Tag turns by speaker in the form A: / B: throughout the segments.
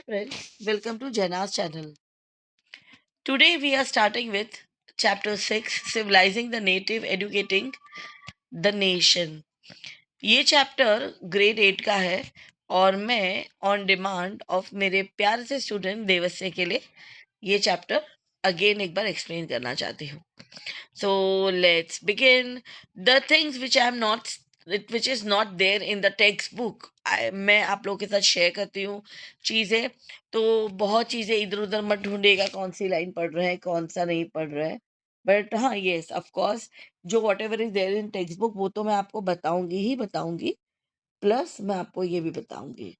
A: Friends, welcome to Jana's channel. Today we are starting with chapter 6 Civilizing the Native Educating the Nation. ये chapter grade 8 का है और मैं on demand of मेरे प्यार से स्टूडेंट देवस्य के लिए ये चैप्टर अगेन एक बार एक्सप्लेन करना चाहती हूँ. So let's begin. The things which I am not which is not there in the textbook. मैं आप लोगों के साथ शेयर करती हूँ चीज़ें. तो बहुत चीज़ें इधर उधर मत ढूंढेगा कौन सी लाइन पढ़ रहे हैं कौन सा नहीं पढ़ रहे हैं. बट हाँ, येस ऑफ कोर्स, जो whatever is there in textbook वो तो मैं आपको बताऊंगी ही बताऊंगी. प्लस मैं आपको ये भी बताऊंगी.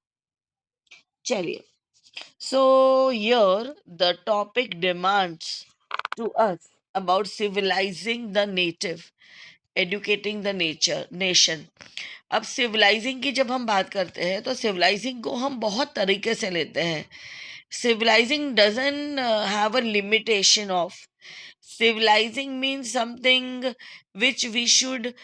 A: चलिए. So here the topic demands to us about civilizing the native, educating the nature nation. अब सिविलाइजिंग की जब हम बात करते हैं तो सिविलाइजिंग को हम बहुत तरीके से लेते हैं. Civilizing doesn't have a limitation of. Civilizing means something which we should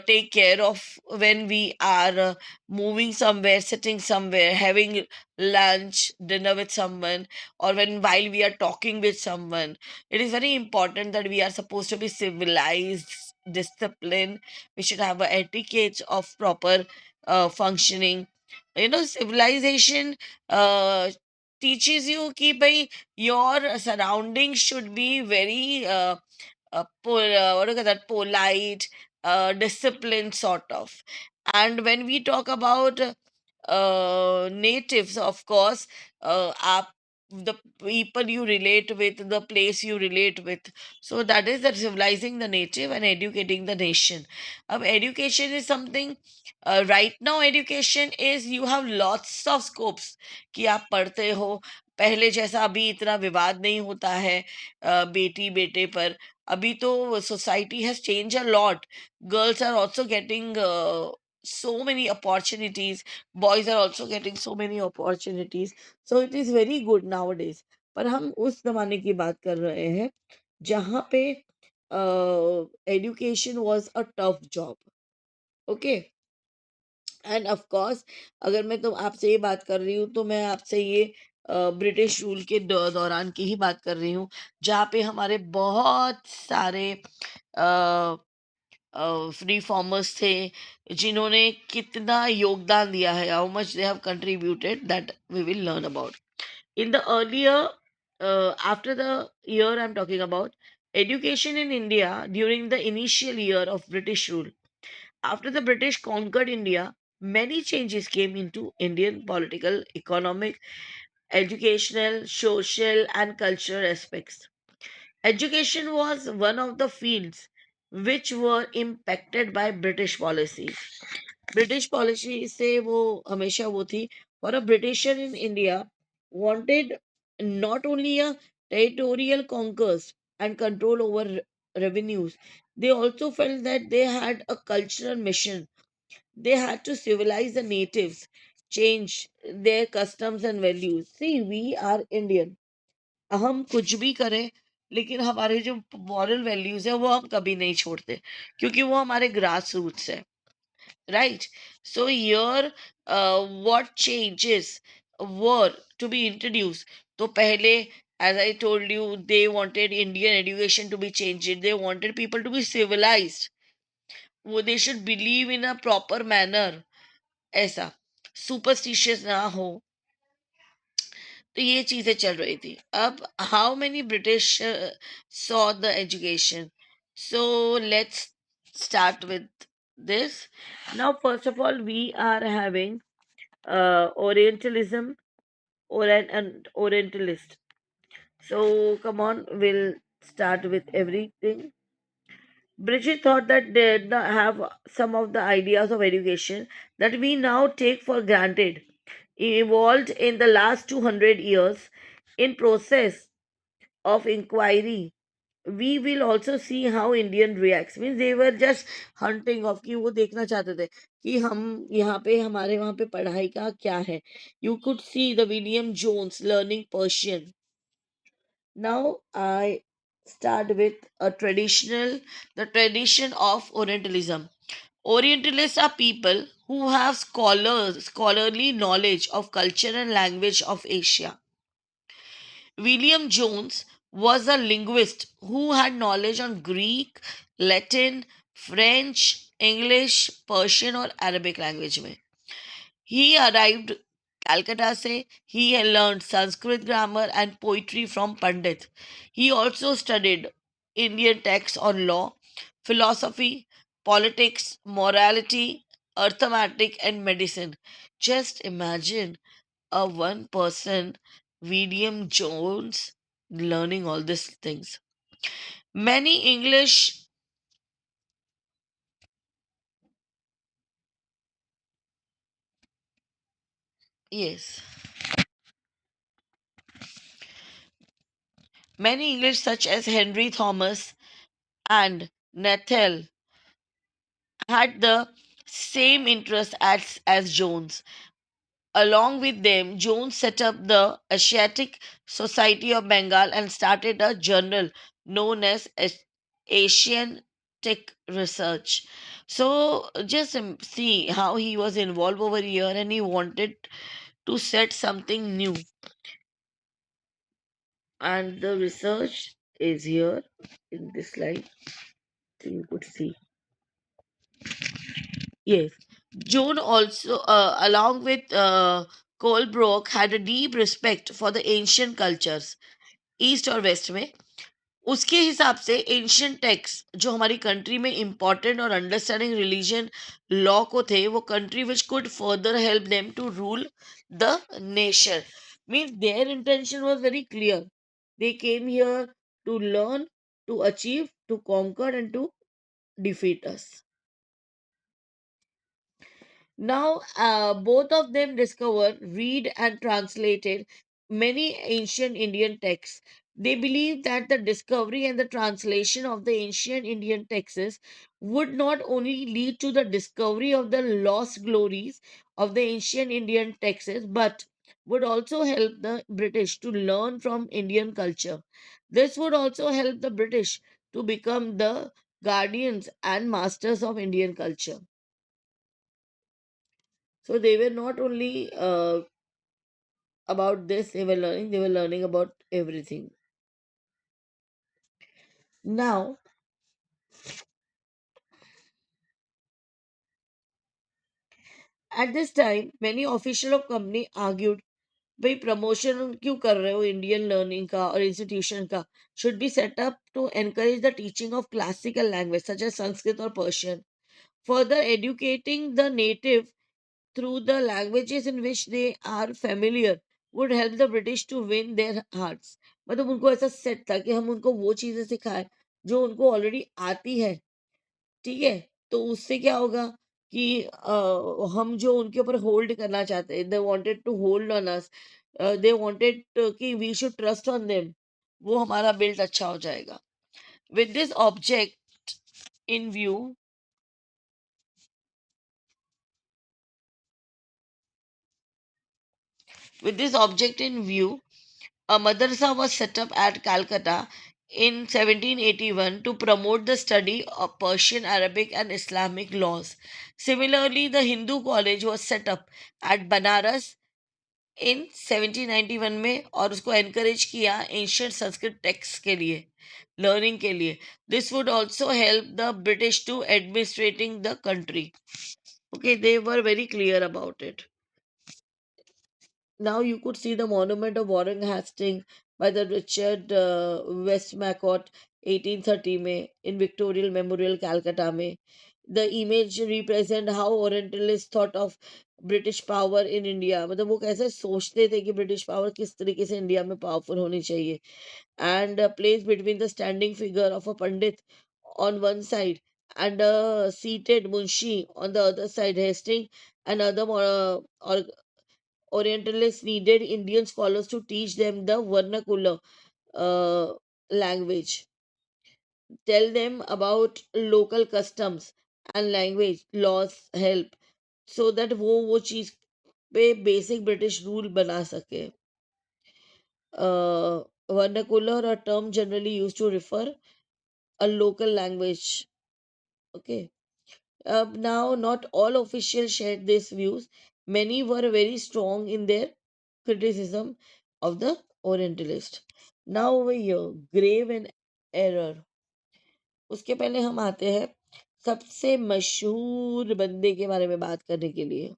A: take care of when we are moving somewhere, sitting somewhere, having lunch, dinner with someone, or when while we are talking with someone. It is very important that we are supposed to be civilized, disciplined. We should have a etiquette of proper functioning. Civilization uh, teaches you कि भाई your surroundings should be very what do you call that, polite, disciplined sort of. And when we talk about natives, of course, aap, the people you relate with, the place you relate with. So that is the civilizing the native and educating the nation. Education is something, right now education is, you have lots of scopes कि आप पढ़ते हो. पहले जैसा अभी इतना विवाद नहीं होता है बेटी बेटे पर. अभी तो society has changed a lot. Girls are also getting so many opportunities. Boys are also getting so many opportunities. So it is very good nowadays. पर हम उस जमाने की बात कर रहे हैं जहाँ पे education was a tough job. Okay. End of course, अगर मैं तो आपसे ये बात कर रही हूँ तो मैं आपसे ये ब्रिटिश रूल के दौरान की ही बात कर रही हूँ, जहाँ पे हमारे बहुत सारे फ्री फॉर्मर्स थे जिन्होंने कितना योगदान दिया है. How much they have contributed that we will learn about in the earlier after the year I'm talking about. Education in India during the initial year of British rule. After the British conquered India, many changes came into Indian political, economic, educational, social and cultural aspects. Education was one of the fields which were impacted by British policies. British policy से वो हमेशा वो थी. और uh Britisher in India wanted not only a territorial conquest and control over revenues, they also felt that they had a cultural mission. They had to civilize the natives, change their customs and values. See, we are Indian. हम कुछ भी करें लेकिन हमारे जो moral values है वो हम कभी नहीं छोड़ते, क्योंकि वो हमारे ग्रास रूट्स है. Right. So here, what changes were to be introduced. तो पहले, as I told you, they wanted Indian education to be changed. They wanted people to be civilized. वो they should believe in a proper manner. ऐसा superstitious ना हो. तो ये चीजें चल रही थी. अब how many British saw the education? So let's start with this. Now, first of all, we are having Orientalism or an Orientalist. So come on, we'll start with everything. Bridget thought that they did not have some of the ideas of education that we now take for granted evolved in the last 200 years in process of inquiry. We will also see how Indian reacts. Means they were just hunting of कि वो देखना चाहते थे कि हम यहाँ पे हमारे वहाँ पे पढ़ाई का क्या है. You could see the William Jones learning Persian. Now I start with a traditional, the tradition of Orientalism. Orientalists are people who have scholarly knowledge of culture and language of Asia. William Jones was a linguist who had knowledge on Greek, Latin, French, English, Persian और Arabic language में. He arrived Calcutta से. He had learned Sanskrit grammar and poetry from Pandit. He also studied Indian texts on law, philosophy, politics, morality, arithmetic, and medicine. Just imagine a one person, William Jones, learning all these things. Many English, yes, many English such as Henry Thomas and Nathel had the same interest as Jones. Along with them, Jones set up the Asiatic Society of Bengal and started a journal known as Asian Tech Research. So just see how he was involved over here and he wanted to set something new. And the research is here in this slide. So you could see. Yes. Joan also, along with Colebrook, had a deep respect for the ancient cultures, east और waste में. उसके हिसाब से ancient text जो हमारी country में important और understanding religion law को थे वो country which could further help them to rule the nation means their intention was very clear they came here to learn to achieve to conquer and to defeat us. Now, both of them discovered, read, and translated many ancient Indian texts. They believed that the discovery and the translation of the ancient Indian texts would not only lead to the discovery of the lost glories of the ancient Indian texts, but would also help the British to learn from Indian culture. This would also help the British to become the guardians and masters of Indian culture. So they were not only about this they were learning about everything. Now, at this time, many officials of company argued, भाई promotion क्यों कर रहे हो Indian learning का और institution का should be set up to encourage the teaching of classical language such as Sanskrit or Persian. Further educating the native through the languages in which they are familiar would help the British to win their hearts. मतलब उनको ऐसा set था कि हम उनको वो चीजें सिखाएं जो उनको ऑलरेडी आती है. ठीक है. तो उससे क्या होगा कि हम जो उनके ऊपर होल्ड करना चाहते हैं they wanted to hold on us they wanted कि we should trust on them वो हमारा बिल्ड अच्छा हो जाएगा. With this object in view with this object in view, a madrasa was set up at Calcutta in 1781 to promote the study of Persian, Arabic, and Islamic laws. Similarly, the Hindu college was set up at Banaras इन 1791 में और उसको encourage किया ancient Sanskrit text के लिए learning के लिए. This would also help the British to administrating the country. Okay they were very clear about it. Now you could see the monument of Warren Hastings by the Richard Westmacott 1830 में in Victorial Memorial Calcutta में. The image represent how Orientalists thought of British power in India मतलब वो कैसे सोचते थे कि British power किस तरीके से इंडिया में पावरफुल होनी चाहिए. And place between the standing figure of a Pandit on one side and a seated munshi on the other side. Hastings and other or Orientalists needed Indian scholars to teach them the vernacular uh, language, tell them about local customs and language laws help so that वो चीज पे basic British rule बना सके. Vernacular a term generally used to refer a local language. Okay. Now, not all officials shared these views. Many were very strong in their criticism of the Orientalist. Now over here, grave and error. उसके पहले हम आते हैं सबसे मशहूर बंदे के बारे में बात करने के लिए।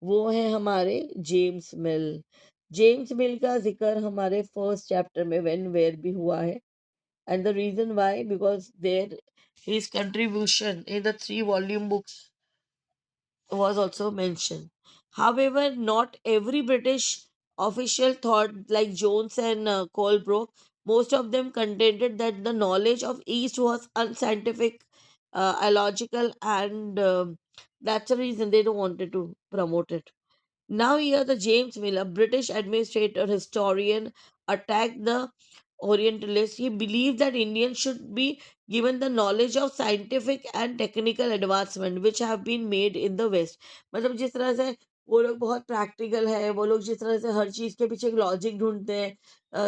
A: वो है हमारे जेम्स मिल। जेम्स मिल का जिक्र हमारे फर्स्ट चैप्टर में व्हेन वेयर भी हुआ है। And the reason why, because there his contribution in the three volume books was also mentioned. However, not every British official thought like Jones and Colebrook. Most of them contended that the knowledge of East was unscientific, illogical, and that's the reason they don't wanted to promote it. Now, here the James Miller, British administrator, historian, attacked the Orientalists. He believed that Indians should be given the knowledge of scientific and technical advancement which have been made in the West. मतलब जिस तरह से वो लोग बहुत practical है, वो लोग जिस तरह से हर चीज के पीछे एक लॉजिक ढूंढते हैं,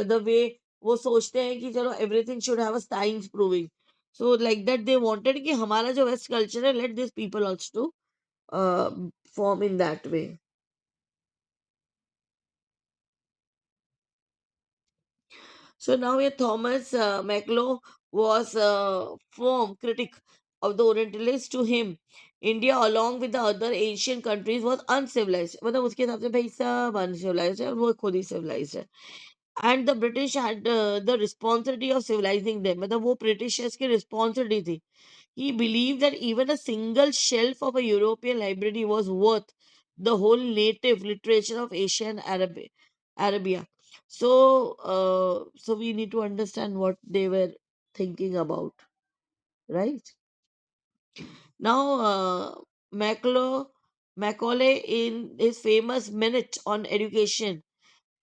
A: द वे वो सोचते हैं कि चलो everything should have a science proving, so like that they wanted कि हमारा जो वेस्ट कल्चर है, let this people also form in that way. So now a Thomas Maclo was a firm critic of the Orientalists. To him, India, along with the other Asian countries, was uncivilized. मतलब उसके हिसाब से भाई सब uncivilized है और वो खुद ही civilized है. And the British had the responsibility of civilizing them. मतलब वो Britishers की responsibility थी. He believed that even a single shelf of a European library was worth the whole native literature of Asia and Arabia. So we need to understand what they were thinking about, right? Now, Macaulay, in his famous Minute on Education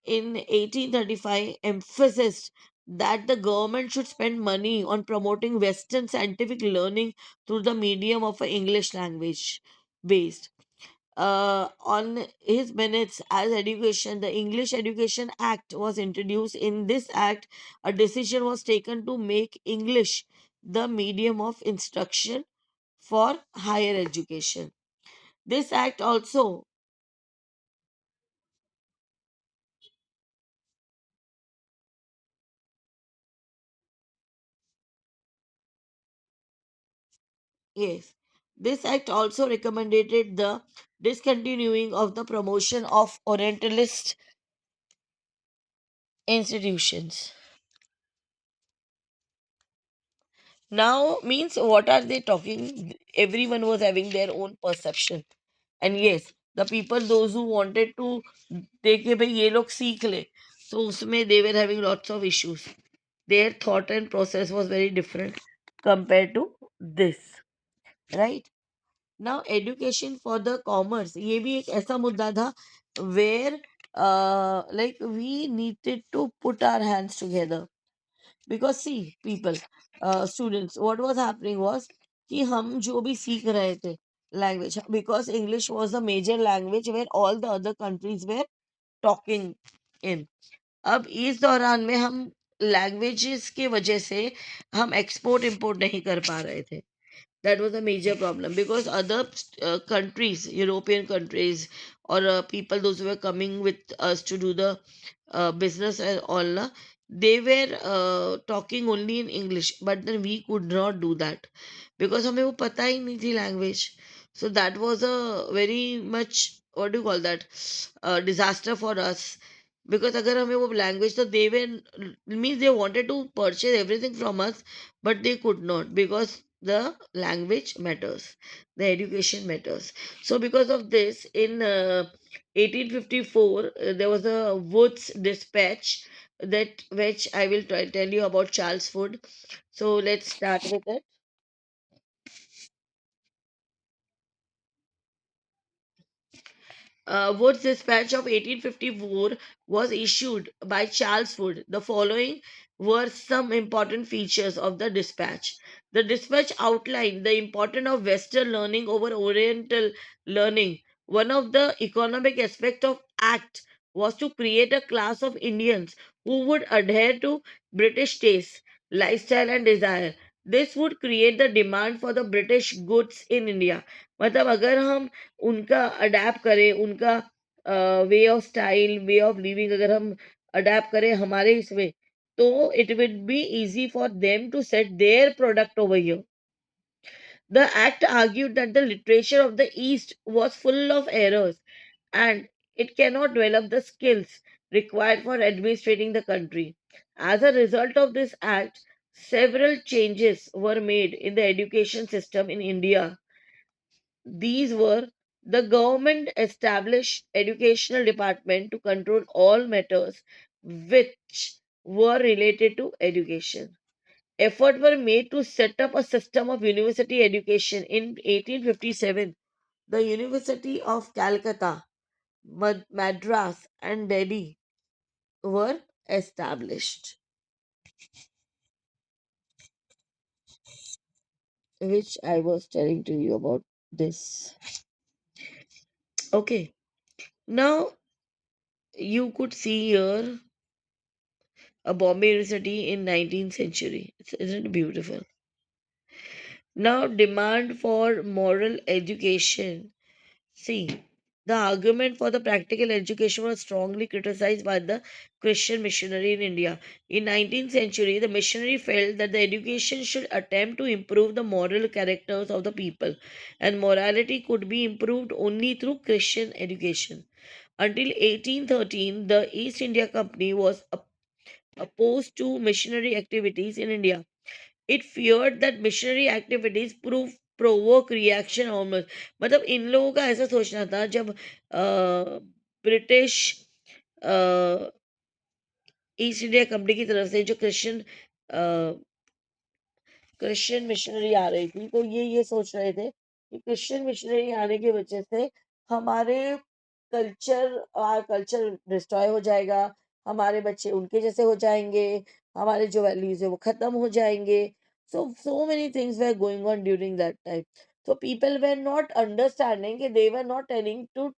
A: in 1835, emphasized that the government should spend money on promoting Western scientific learning through the medium of a English language based. On his minutes as education, the English Education Act was introduced. In this act, a decision was taken to make English the medium of instruction for higher education. This act also, yes, this act also recommended the discontinuing of the promotion of Orientalist institutions. Now, means what are they talking? Everyone was having their own perception. And yes, the people those who wanted to take के भाई ये लोग सीख ले, so उसमें they were having lots of issues. Their thought and process was very different compared to this, right? Now education for the commerce, ये भी एक ऐसा मुद्दा था where like we needed to put our hands together. Because see people, students, what was happening was कि हम जो भी सीख रहे थे language, because English was a major language where all the other countries were talking in. अब इस दौरान में हम लैंग्वेजेस के वजह से हम एक्सपोर्ट इंपोर्ट नहीं कर पा रहे थे. That was a major problem because other countries, European countries, or people those who were coming with us to do the business and all, na, they were talking only in English, but then we could not do that because हमें वो पता ही नहीं थी language. So that was a very much, what do you call that, disaster for us. Because अगर हमें वो language, तो they were, means they wanted to purchase everything from us, but they could not because the language matters, the education matters. So because of this, in 1854, there was a Wood's Dispatch, that which I will tell you about Charles Wood. So let's start with it. Wood's Dispatch of 1854 was issued by Charles Wood. The following were some important features of the dispatch. The dispatch outlined the importance of Western learning over Oriental learning. One of the economic aspects of Act was to create a class of Indians who would adhere to British tastes, lifestyle, and desire. This would create the demand for the British goods in India. मतलब अगर हम उनका adapt करें, उनका way of style, way of living अगर हम adapt करें हमारे इसमें, तो it will be easy for them to set their product over here. The act argued that the literature of the East was full of errors and it cannot develop the skills required for administrating the country. As a result of this act, several changes were made in the education system in India. These were: the government established educational department to control all matters which were related to education. Efforts were made to set up a system of university education. In 1857, the University of Calcutta, Madras, and Delhi were established, which I was telling to you about this. Okay, now you could see here a Bombay University in 19th century. Isn't it beautiful? Now, demand for moral education. See, the argument for the practical education was strongly criticized by the Christian missionary in India. In 19th century, the missionary felt that the education should attempt to improve the moral characters of the people, and morality could be improved only through Christian education. Until 1813, the East India Company was opposed to missionary activities in India. It feared that missionary activities prove provoke reaction almost. मतलब इन लोगों का ऐसा सोचना था जब British east India company की तरफ से जो क्रिश्चियन मिशनरी आ रही थी, तो ये सोच रहे थे कि क्रिश्चियन मिशनरी आने की वजह से हमारे कल्चर डिस्ट्रॉय हो जाएगा, हमारे बच्चे उनके जैसे हो जाएंगे, हमारे जो वैल्यूज है वो खत्म हो जाएंगे. So many things were going on during that time. So people were not understanding, they were not telling to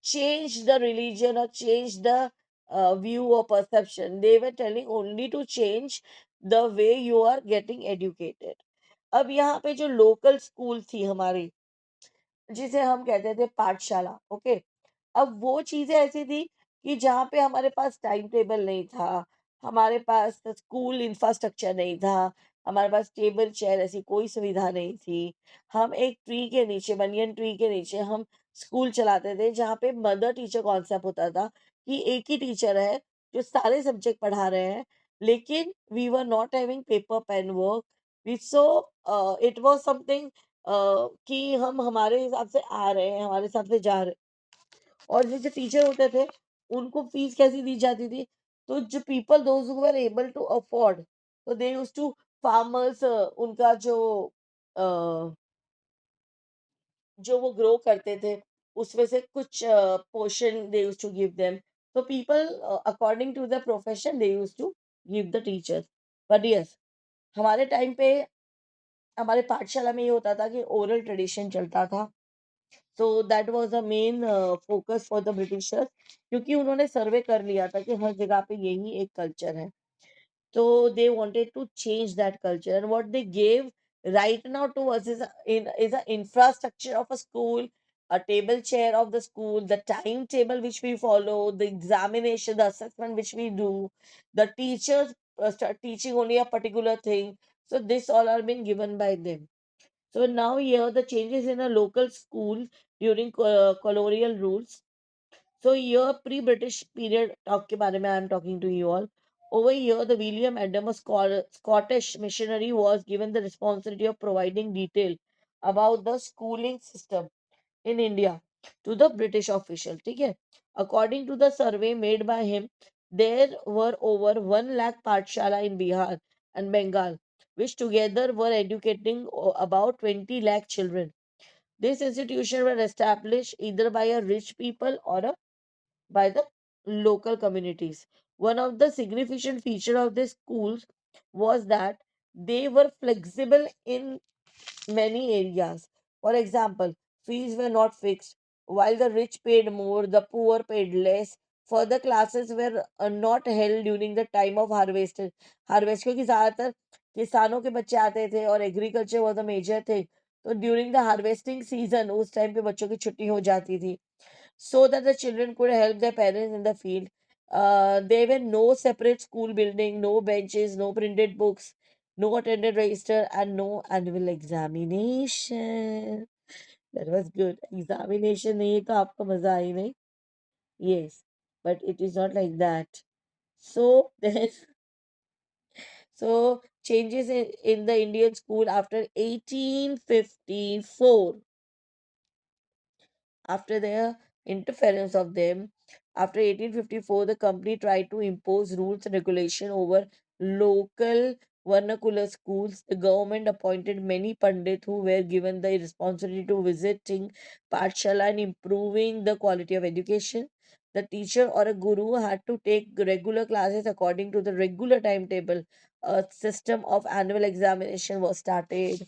A: change the religion or change the view or perception. They were telling only to change the way you are getting educated. अब यहाँ पे जो local school थी हमारी, जिसे हम कहते थे पाठशाला, ओके, अब वो चीजें ऐसी थी कि जहाँ पे हमारे पास टाइम टेबल नहीं था, हमारे पास स्कूल इंफ्रास्ट्रक्चर नहीं था, हमारे पास टेबल चेयर ऐसी कोई सुविधा नहीं थी. हम एक ट्री के नीचे, बनियन ट्री के नीचे हम स्कूल चलाते थे, जहाँ पे मदर टीचर कॉन्सेप्ट होता था कि एक ही टीचर है जो सारे सब्जेक्ट पढ़ा रहे हैं. लेकिन we were not having paper pen work. We so it was something कि हम हमारे हिसाब से आ रहे हैं, हमारे हिसाब से जा रहे हैं. और जैसे टीचर होते थे, उनको फीस कैसी दी जाती थी? तो जो people those who were able to afford, तो दे यूज्ड टू फार्मर्स, उनका जो वो ग्रो करते थे, उसमें से कुछ portion they used to give them. तो people according to the profession they used to give the teachers. But yes, हमारे टाइम पे हमारे पाठशाला में ये होता था कि ओरल ट्रेडिशन चलता था. So that was the main focus for the Britishers, क्योंकि उन्होंने सर्वे कर लिया था कि हर जगह पे यही एक कल्चर है. So they wanted to change that culture, and what they gave right now to us is a infrastructure of a school, a table chair of the school, the timetable which we follow, the examination, the assessment which we do, the teachers start teaching only a particular thing. So this all are being given by them. So now here the changes in a local school during colonial rules. So here pre-British period talk के बारे में I am talking to you all. Over here, the William Adam, a Scottish missionary, was given the responsibility of providing detail about the schooling system in India to the British official. ठीक है? According to the survey made by him, there were over 1 lakh Pathshala in Bihar and Bengal, which together were educating about 20 lakh children. These institutions were established either by a rich people or by the local communities. One of the significant features of these schools was that they were flexible in many areas. For example, fees were not fixed. While the rich paid more, the poor paid less. further classes were not held during the time of harvest, क्योंकि ज्यादातर किसानों के बच्चे आते थे और agriculture was a major thing, तो during the harvesting season उस टाइम पे बच्चों की छुट्टी हो जाती थी, so that the children could help their parents in the field. There were no separate school building, no benches, no printed books, no attended register, and no annual examination. That was good. Examination नहीं तो आपको मजा आई नहीं? Yes, but it is not like that. So then, so changes in the Indian school after 1854. After the interference of them, after 1854, the company tried to impose rules and regulation over local vernacular schools. The government appointed many pandits who were given the responsibility to visiting Pathshala and improving the quality of education. The teacher or a guru had to take regular classes according to the regular timetable. A system of annual examination was started.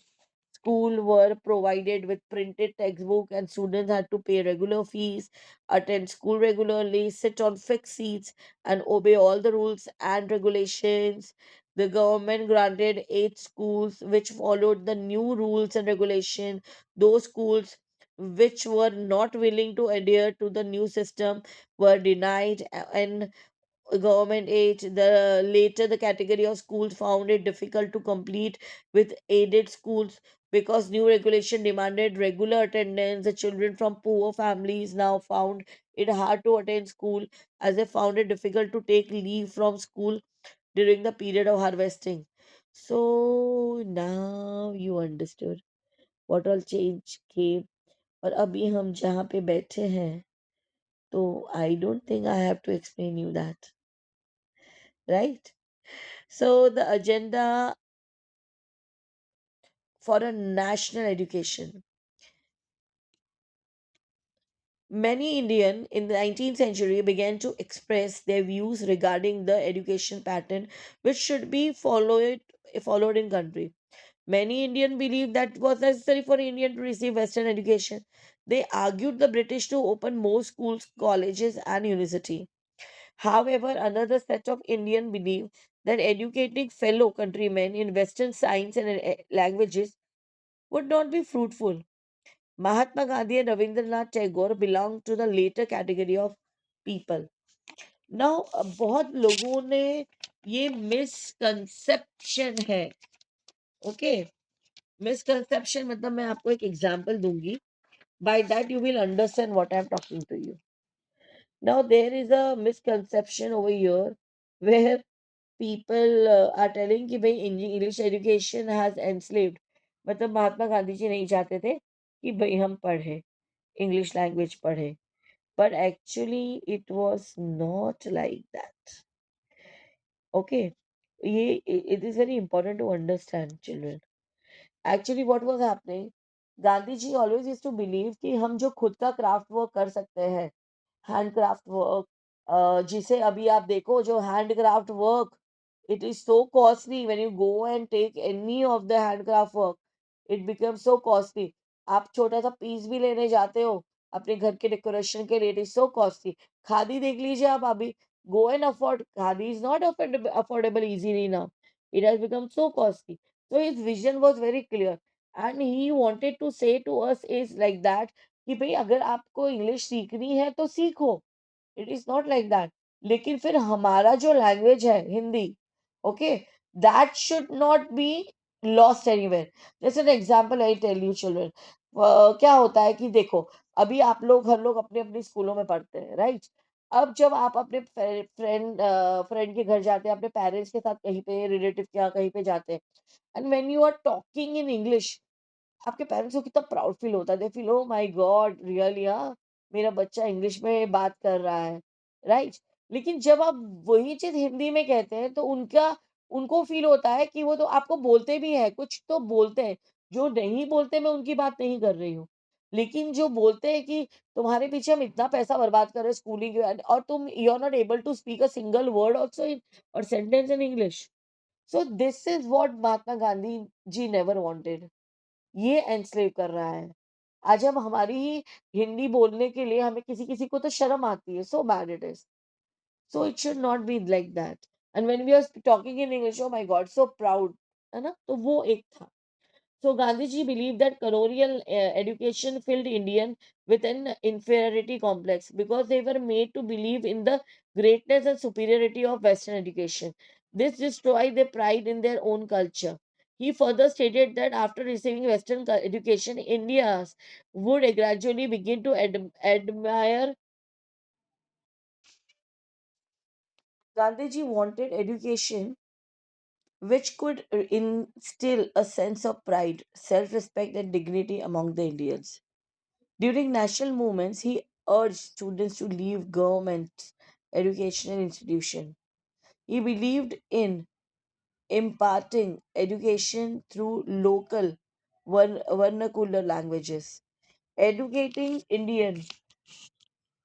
A: School were provided with printed textbook and students had to pay regular fees, attend school regularly, sit on fixed seats, and obey all the rules and regulations. The government granted 8 schools which followed the new rules and regulation. Those schools which were not willing to adhere to the new system were denied, and government aid. The later the category of schools found it difficult to complete with aided schools because new regulation demanded regular attendance. The children from poor families now found it hard to attend school as they found it difficult to take leave from school during the period of harvesting. So now you understood what all change came. और अभी हम जहाँ पे बैठे हैं, तो I don't think I have to explain you that, right? So, the agenda for a national education. Many Indian in the 19th century began to express their views regarding the education pattern which should be followed in country. Many Indian believed that it was necessary for Indian to receive Western education. They argued the British to open more schools, colleges, and university. However, another set of Indian believed that educating fellow countrymen in Western science and languages would not be fruitful. Mahatma Gandhi and Rabindranath Tagore belong to the later category of people. Now, बहुत लोगों ने ये misconception है, okay? Misconception मतलब मैं आपको एक example दूंगी. By that you will understand what I am talking to you. Now there is a misconception over here where people are telling कि भाई English education has enslaved. मतलब महात्मा गांधी जी नहीं चाहते थे कि भाई हम पढ़े, English language पढ़े. But actually it was not like that. Okay. It is very important to understand, children. Actually what was happening, Gandhi ji always used to believe कि हम जो खुद का क्राफ्ट वर्क कर सकते हैं, हैंडक्राफ्ट वर्क, जिसे अभी आप देखो जो handcraft work, it is so costly. When you go and take any of the handcraft work, it become so costly. आप छोटा सा पीस भी लेने जाते हो अपने घर के डेकोरेशन के लिए, it is so costly. Khadi देख लीजिए आप अभी, go and afford. Khadi is not affordable easily now, it has become so costly. So his vision was very clear and he wanted to say to us is like that कि भाई अगर आपको English सीखनी है तो सीखो, it is not like that. लेकिन फिर हमारा जो लैंग्वेज है Hindi, okay, that should not be lost anywhere. जैसे an example I tell you children, क्या होता है कि देखो, अभी आप लोग हर लोग अपने अपने स्कूलों में पढ़ते हैं, राइट? अब जब आप अपने फ्रेंड के घर जाते हैं, अपने पेरेंट्स के साथ कहीं पे, रिलेटिव के यहाँ कहीं पे जाते हैं, and when you are talking in English, आपके पेरेंट्स को कितना प्राउड फील होता है. They feel oh my God really, हाँ, मेरा बच्चा इंग्लिश में बात कर रहा है, राइट? लेकिन जब आप वही चीज हिंदी में कहते हैं तो उनको फील होता है कि वो तो आपको बोलते भी है, कुछ तो बोलते हैं. जो नहीं बोलते मैं उनकी बात नहीं कर रही हूँ, लेकिन जो बोलते हैं कि तुम्हारे पीछे हम इतना पैसा बर्बाद कर रहे हैं स्कूलिंग और तुम you are not able to speak a single word also in or sentence in English. So this is what Mahatma Gandhi ji never wanted. ये एनस्लेव कर रहा है. आज हम हमारी ही हिंदी बोलने के लिए हमें किसी किसी को तो शर्म आती है. So bad it is. So it should not be like that. And when we are talking in English, oh my God, so proud, है ना? तो वो एक था. So Gandhiji believed that colonial education filled Indian with an inferiority complex because they were made to believe in the greatness and superiority of Western education. This destroyed their pride in their own culture. He further stated that after receiving Western education, Indians would gradually begin to admire. Gandhiji wanted education which could instill a sense of pride, self respect, and dignity among the Indians. During national movements, he urged students to leave government educational institution. He believed in imparting education through local vernacular languages. Educating Indians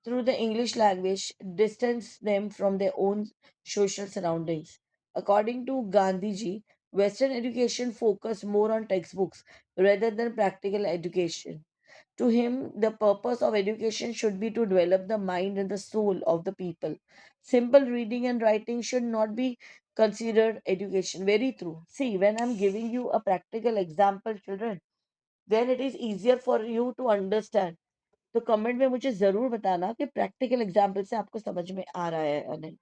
A: through the English language distanced them from their own social surroundings. According to Gandhiji, Western education focused more on textbooks rather than practical education. To him, the purpose of education should be to develop the mind and the soul of the people. Simple reading and writing should not be considered education. Very true. See, when I'm giving you a practical example, children, then it is easier for you to understand. तो comment में मुझे जरूर बताना कि practical example से आपको समझ में आ रहा है या नहीं.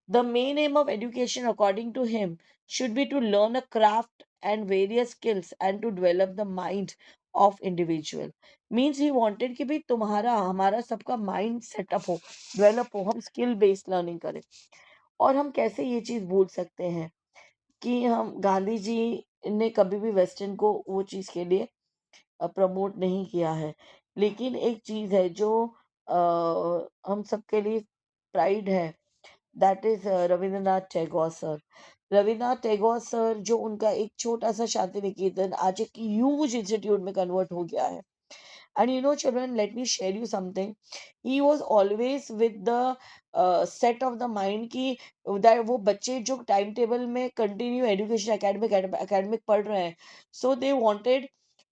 A: The main aim of education, according to him, should be to learn a craft and various skills and to develop the mind of individual. Means he wanted कि भाई तुम्हारा हमारा सबका माइंड सेटअप हो, डेवलप हो, हम स्किल बेस्ड लर्निंग करें. और हम कैसे ये चीज भूल सकते हैं कि हम गांधी जी ने कभी भी वेस्टर्न को वो चीज के लिए प्रमोट नहीं किया है. लेकिन एक चीज है जो हम सबके लिए प्राइड है, that is Rabindranath Tagore sir. Rabindranath Tagore sir जो उनका एक छोटा सा शांति निकेतन आज एक ह्यूज इंस्टीट्यूट में कन्वर्ट हो गया है. And you know, children, let me share you something. He was always with the set of the mind कि that वो बच्चे जो टाइम टेबल में कंटिन्यू एजुकेशन एकेडमिक एकेडमिक पढ़ रहे हैं, सो दे वांटेड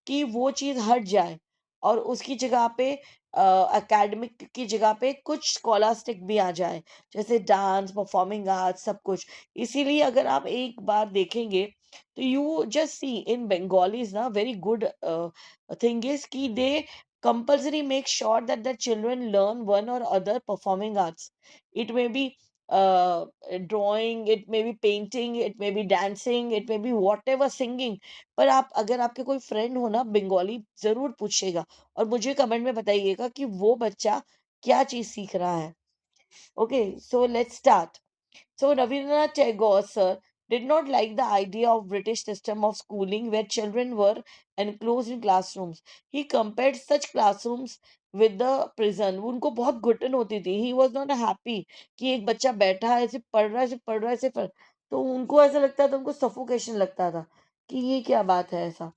A: कि वो चीज़ हट जाए और उसकी जगह पे एकेडमिक की जगह पे कुछ स्कॉलास्टिक भी आ जाए, जैसे डांस, परफॉर्मिंग आर्ट्स, सब कुछ. इसीलिए अगर आप एक बार देखेंगे तो you just see in Bengalis ना very good thing is ki they compulsory make sure that the children learn one or other performing arts. It may be drawing, it may be painting, it may be dancing, it may be whatever, singing. पर आप अगर आपके कोई friend हो ना बंगाली, जरूर पूछेगा और मुझे कमेंट में बताइएगा कि वो बच्चा क्या चीज सीख रहा है. Okay, so let's start. So Rabindranath Tagore, sir, did not like the idea of British system of schooling where children were enclosed in classrooms. He compared such classrooms with the prison. उनको बहुत घुटन होती थी. He was not happy कि एक बच्चा बैठा है ऐसे पढ़ रहा है ऐसे पढ़ रहा है ऐसे पढ़. तो उनको ऐसा लगता था, उनको सफोकेशन लगता था कि ये क्या बात है ऐसा.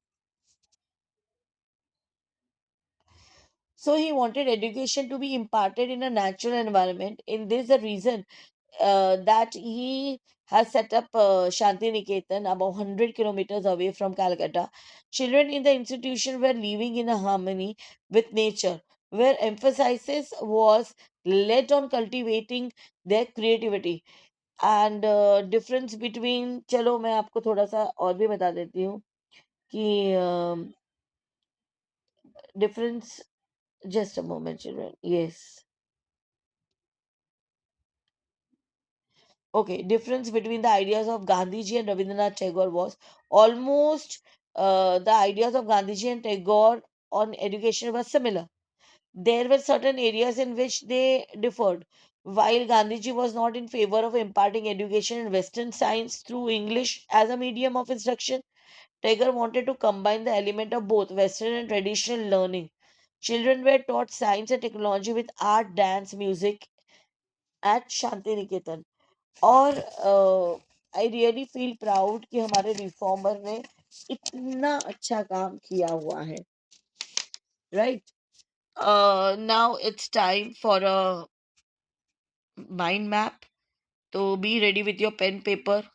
A: So he wanted education to be imparted in a natural environment. In this, the reason that he has set up Shanti Niketan about 100 kilometers away from Calcutta. Children in the institution were living in a harmony with nature, where emphasis was laid on cultivating their creativity. And difference between, चलो मैं आपको थोड़ा सा और भी बता देती हूँ कि difference, just a moment children, yes. Okay, difference between the ideas of Gandhiji and Rabindranath Tagore was almost the ideas of Gandhiji and Tagore on education were similar. There were certain areas in which they differed. While Gandhiji was not in favor of imparting education in Western science through English as a medium of instruction, Tagore wanted to combine the element of both Western and traditional learning. Children were taught science and technology with art, dance, music at Shanti Niketan. और I really feel proud कि हमारे reformer ने इतना अच्छा काम किया हुआ है. Right, now it's time for a mind map. तो be ready with your pen paper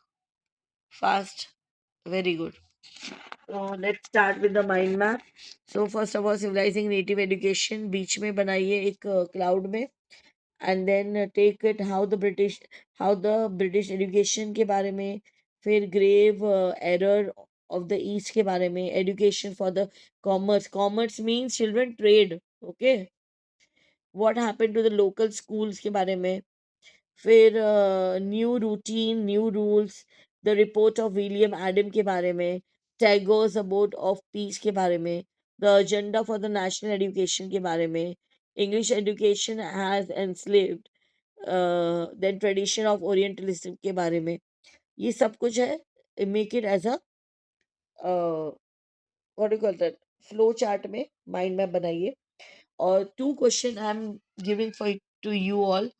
A: fast. Very good. Let's start with the mind map. So first of all civilising native education बीच में बनाइए एक क्लाउड में. And then take it how the British education के बारे में, फिर grave error of the east के बारे में, education for the commerce, commerce means children trade, okay, what happened to the local schools के बारे में, फिर new routine new rules, the report of William Adam के बारे में, टैगोर्स अबाउट ऑफ पीस के बारे में, the agenda for the national education के बारे में, English education has enslaved, then tradition of orientalism के बारे में, ये सब कुछ है। Make it as a what do call that, flow chart में माइंड मैप बनाइए। और 2 question I am giving for to you all,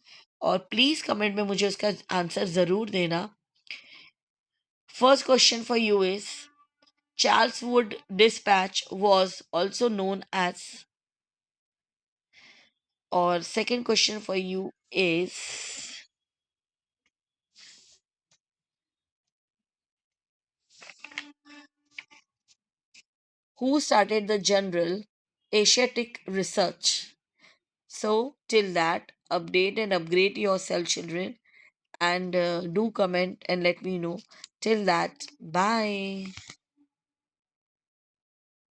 A: और प्लीज कमेंट में मुझे उसका आंसर जरूर देना। First question for you is Charles Wood dispatch was also known as, और second question for you is who started the general Asiatic research. So till that, update and upgrade yourself, children, and do comment and let me know. Till that, bye.